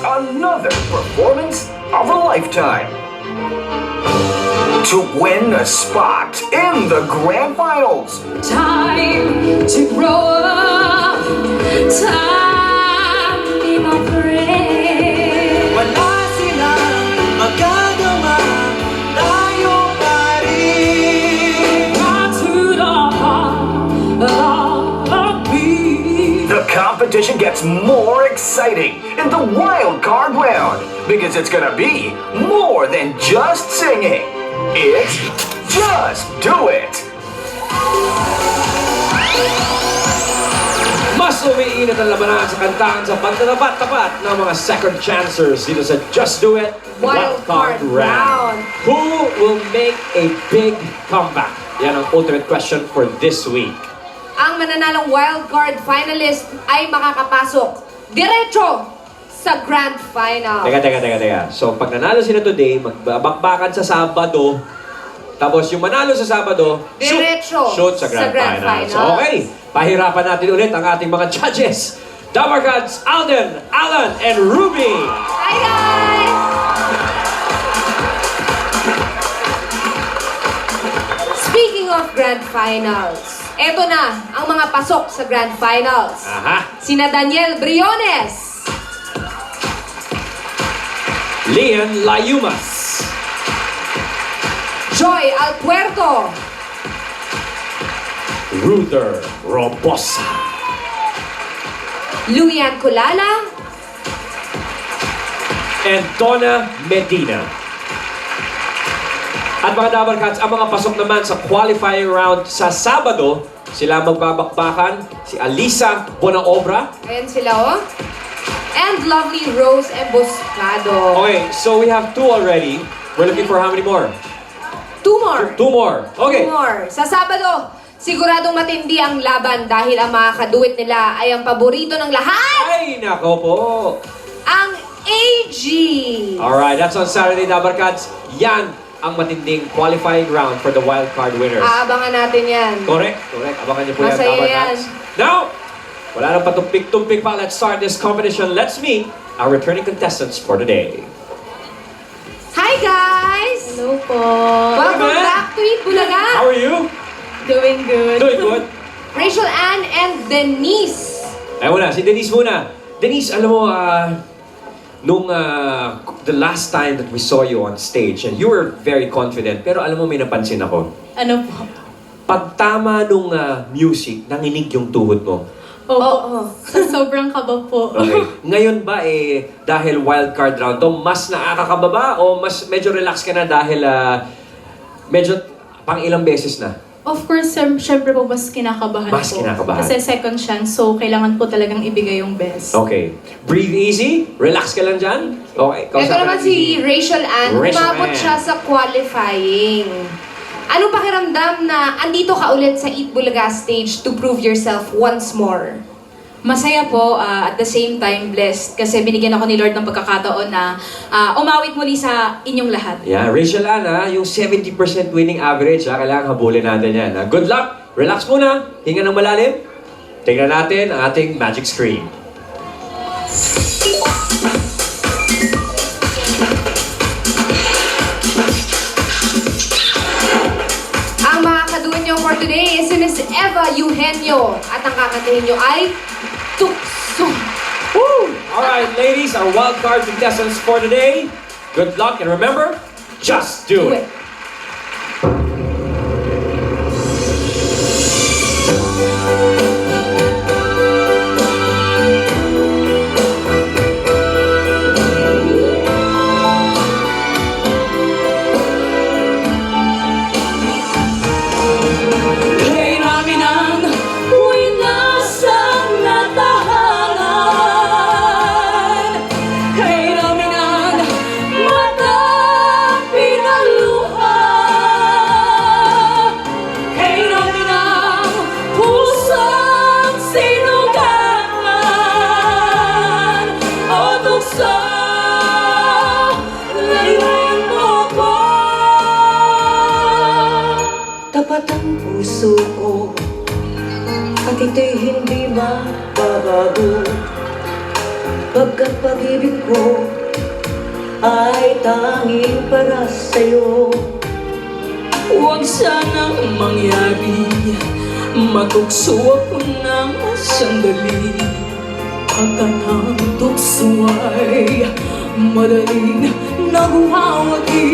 another performance of a lifetime. To win a spot in the grand finals, Time to grow up. Time to be my friend. Wala silang magagawa, tayo pa rin. Not to the heart of me. the competition gets more exciting in the wild card round because it's gonna be more than just singing. It's Just Do It! Mas umiinit ang labanan sa kantahan sa pagtatapat-tapat ng mga second chancers dito sa Just Do It Wild Card Round. Who will make a big comeback? Yan ang ultimate question for this week. Ang mananalong wildcard finalist ay makakapasok diretso sa Grand Final. Teka. So, pag nanalo sila today, magbabakbakan sa Sabado. Tapos yung manalo sa Sabado, Diretso shoot sa Grand, sa Grand Finals. Finals. Okay, pahirapan natin ulit ang ating mga judges. Dabarkads, Alden, Alan, and Ruby. Hi guys! Speaking of Grand Finals, eto na ang mga pasok sa Grand Finals. Aha. Sina Daniel Briones, Lian Layumas. Joy Alpuerto, Ruther Robosa. Luian Culala, And Donna Medina. At mga Dabarkads, ang mga pasok naman sa qualifying round sa Sabado, sila magbabakbakan, si Alisa Bonaobra. ayan sila oh. And lovely Rose Emboscado. Okay, so we have 2 already. We're looking for how many more? 2 more. 2 more. Okay. 2 more. Sa Sabado, siguradong matindi ang laban dahil ang mga kaduwit nila ay ang paborito ng lahat, Ay, nako po. ang AG. Alright, that's on Saturday, Dabarkads. Yan ang matinding qualifying round for the wild card winners. Aabangan natin yan. Correct. Abangan niyo po yan, Masaya Dabarkads. Now, wala nang patumpik-tumpik pa. Let's start this competition. Let's meet our returning contestants for today. Hi guys! Hello po. Welcome man. back to Eat Bulaga. How are you? Doing good. Doing good. Rachel Ann and Denise. Ay, muna. Si Denise muna. Denise, alam mo, nung the last time that we saw you on stage, and you were very confident, pero alam mo, may napansin ako. Ano po? Pag tama nung music, nanginig yung tuhod mo. Oo. Sa sobrang kaba po. Okay. Ngayon ba, dahil wild card round to, mas nakakakaba ba? O mas medyo relax ka na dahil medyo pang ilang beses na? Of course, syempre po mas kinakabahan Mas po. kinakabahan. Kasi second chance, so kailangan po talagang ibigay yung best. Okay. Breathe easy. Relax ka lang dyan. Okay. Ito naman si Rachel Ann. Rachel Umabot Ann. siya sa qualifying. Anong pakiramdam na andito ka ulit sa Eat Bulaga stage to prove yourself once more? Masaya po, at the same time blessed kasi binigyan ako ni Lord ng pagkakataon na umawit muli sa inyong lahat. Yeah, Rachel Ann, yung 70% winning average, kailangan habulin natin yan. Good luck! Relax muna! Hinga ng malalim. Tingnan natin ang ating magic screen. Ang makakaduin niyo for today is si Miss Eva Eugenio. At ang kakantahin niyo ay Tukso. Woo! Alright, ladies, our wild card contestants for today. Good luck, and remember, just do it. Kay namin ang winasang natahanan. Kay namin ang mata pinaluha. Pagkat pag-ibig ko ay tanging para sa'yo. Huwag sanang mangyari, matukso ako ng sandali. Pagkat ang tukso ay madaling nagwawagi.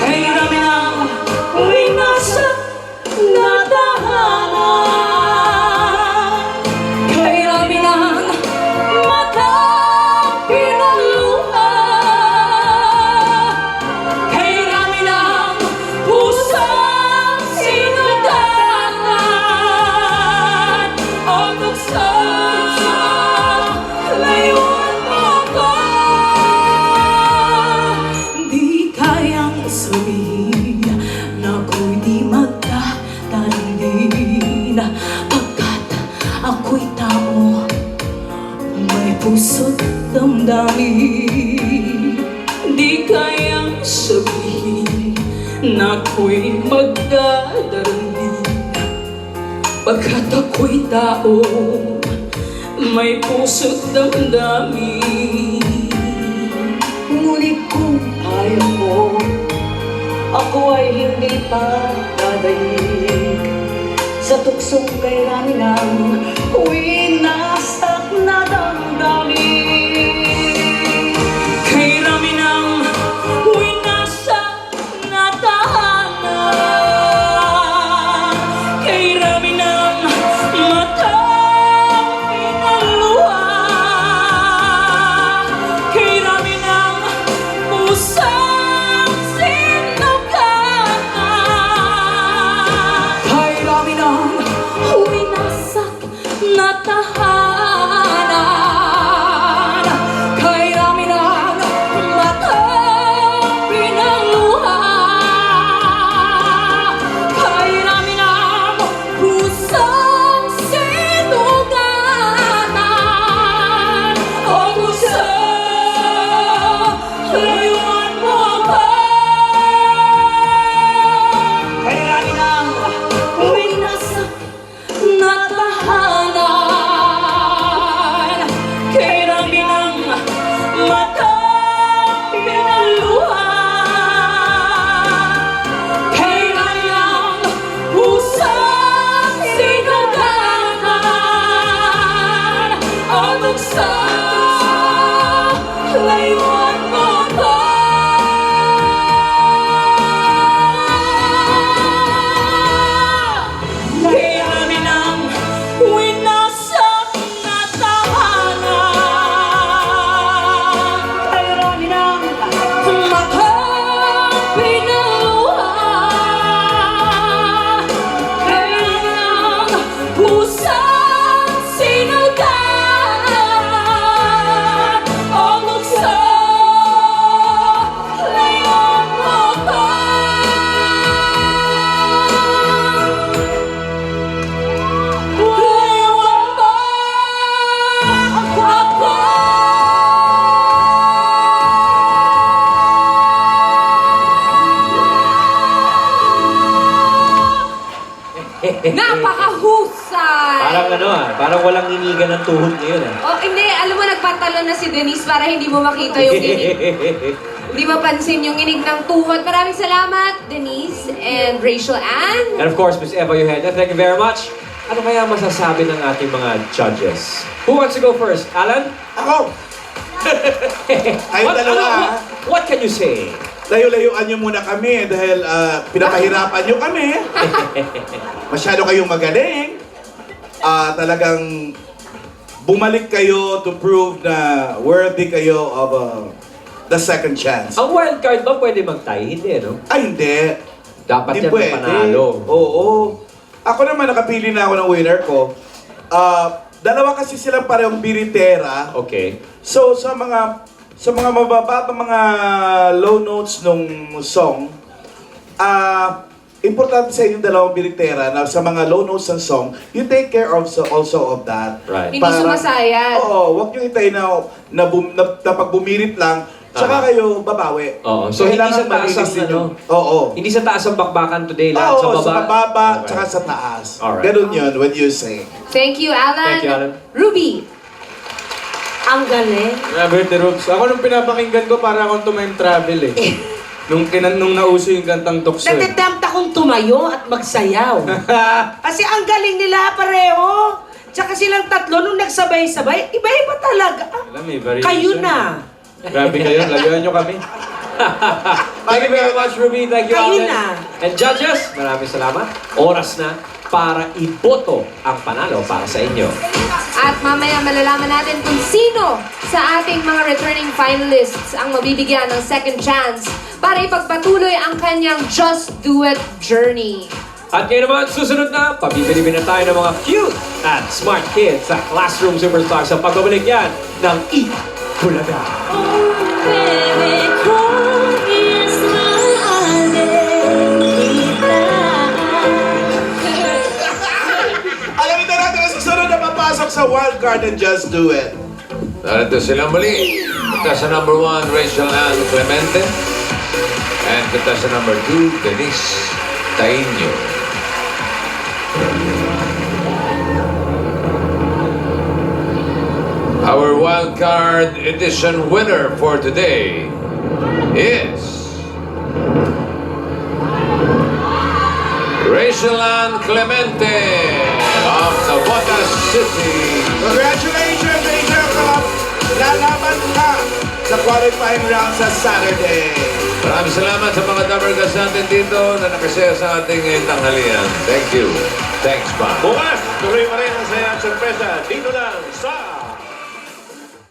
Kay rami ng nasa natahanan. Kay rami ng mata pinaluha. Kay rami ng pusang sinundahan. O tukso, layuan mo ko. Di kayang sabihin na ako'y di magtatalin. Pagkat ako'y tao, may puso't damdamin. Di kayang sabihin na ako'y magdadaraling. Pagkat ako'y tao, may puso't damdamin. Ngunit kung ayaw mo, ako ay hindi pa dadayig sa tuksong kay rami ng winasak na damdamin. Kay rami ng winasak na tahanan. Kay rami ng matang pinaluha. Kay rami ng pusang sinugatan. Kay rami ng winasak na tahanan. Kay rami ng matang pinaluha. Kay rami ng pusang sinugatan. O puso, layuan mo ko. Kay rami ng winasak na tahanan. Kay rami ng matang pinaluha. Kay rami ng pusang sinugatan. O tukso, layuan mo ko. Kay rami ng winasak na tahanan. Kay rami ng Matang pinaluha. Kay rami ng pusang sinugatan. O tukso, layuan mo ko. Layuan mo ako. Napakahusay! Parang walang inigan ng tuhod ngayon Oh, hindi. Alam mo, nagpatalon na si Denise para hindi mo makita yung inig. Hindi mapansin yung inig ng tuhod. Maraming salamat, Denise and Rachel Ann. And of course, Miss Eva Eugenia, thank you very much. Ano kaya masasabi ng ating mga judges? Who wants to go first? Alan? Ako! Kayong dalawa, What can you say? layo-layuan niyo muna kami dahil pinapahirapan niyo kami. Masyado kayong magaling. Talagang bumalik kayo to prove na worthy kayo of the second chance. Ang wild card ba pwede mag-tie? Hindi, no? Ay, hindi. Dapat Hindi yan pwede. panalo. Oo. Ako naman, nakapili na ako ng winner ko. Dalawa kasi silang parehong biritera. Okay. So, sa mga mababa pa mga low notes nung song, importante sa inyong dalawang biritera na sa mga low notes ng song, you take care also of that. Right. Hindi sumasayad. Oo, huwag nyo hintayin na pag bumirit lang, tsaka kayo babawi. Oo. So, hindi sa taas malinis ang din yung- ano? Oo. Hindi sa taas ang bakbakan today, lahat sa Oo, baba. sa bababa, Okay. tsaka sa taas. Alright. Ganun yun when you sing. Thank you, Alan. Thank you, Alan. Ruby. Ang galing. Grabe, Robs. Ako nung pinapakinggan ko, para akong time travel eh. Nung nauso yung kantang tukso eh. Natitempt akong tumayo at magsayaw. Kasi ang galing nila pareho. Tsaka silang tatlo nung nagsabay-sabay, iba-iba talaga. Alam, may variation. Kayo na. Grabe kayo, layuan nyo kami. Thank you very much, Ruby. Thank you, Kayo Alden. na. And judges, maraming salamat. Oras na para iboto ang panalo para sa inyo. At mamaya malalaman natin kung sino sa ating mga returning finalists ang mabibigyan ng second chance para ipagpatuloy ang kanyang Just Do It journey. At ngayon naman, susunod na, pabibili na tayo ng mga cute at smart kids sa Classroom Superstars sa pagbabalik yan ng Eat Bulaga. Baby, come is my Alamin na natin ang susunod na papasok sa wildcard and Just Do It. Narito sila muli. Contestant number 1, Rachel Ann Clemente. And contestant number 2, Denise Taino. Our wildcard edition winner for today is Rachel Ann Clemente of Navotas City. Congratulations, Rachel Club! Lalaban ka sa qualifying round sa Saturday. Maraming salamat sa mga Dabargas natin dito na nakasaya sa ating tanghalian. Thank you. Thanks, Pa. Bukas, tuloy pa rin ang saya at sorpresa dito lang sa